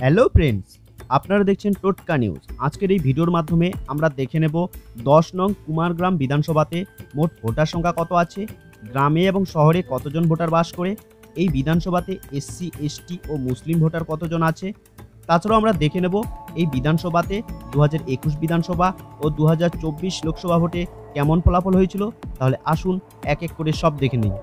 Hello friends, আপনারা দেখছেন টোটকা নিউজ। আজকের এই ভিডিওর মাধ্যমে আমরা দেখে নেব 10 নং কুমারগ্রাম বিধানসভাতে মোট ভোটার সংখ্যা কত আছে, গ্রামে এবং শহরে কতজন ভোটার বাস করে, এই বিধানসভাতে এসসি এসটি ও মুসলিম ভোটার কতজন আছে। তাছাড়াও আমরা দেখে নেব এই বিধানসভাতে 2021 বিধানসভা ও 2024 লোকসভা ভোটে কেমন ফলাফল হয়েছিল। তাহলে আসুন এক এক করে সব দেখে নিই।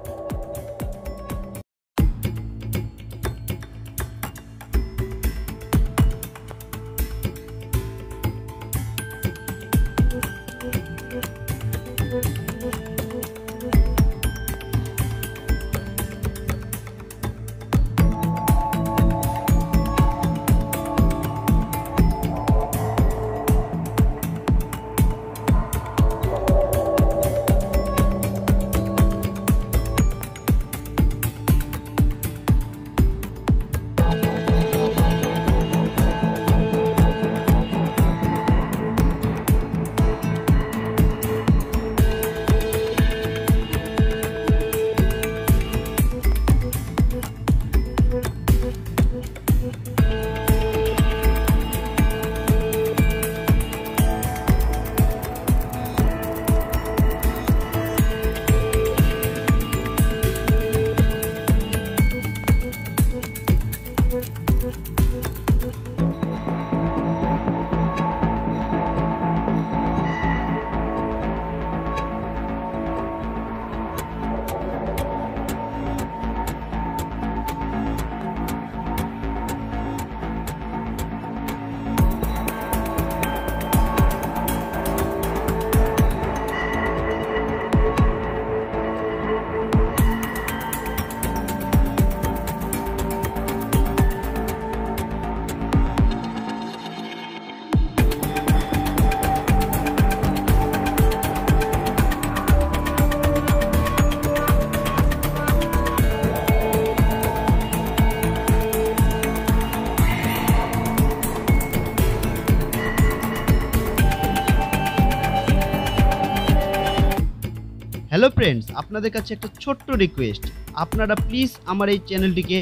হ্যালো ফ্রেন্ডস, আপনাদের কাছে একটা ছোট্ট রিকোয়েস্ট, আপনারা প্লিজ আমার এই চ্যানেলটিকে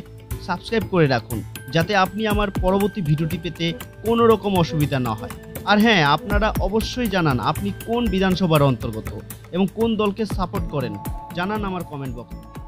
সাবস্ক্রাইব করে রাখুন, যাতে আপনি আমার পরবর্তী ভিডিওটি পেতে কোনো রকম অসুবিধা না হয়। আর হ্যাঁ, আপনারা অবশ্যই জানান আপনি কোন বিধানসভার অন্তর্গত এবং কোন দলকে সাপোর্ট করেন, জানান আমার কমেন্ট বক্সে।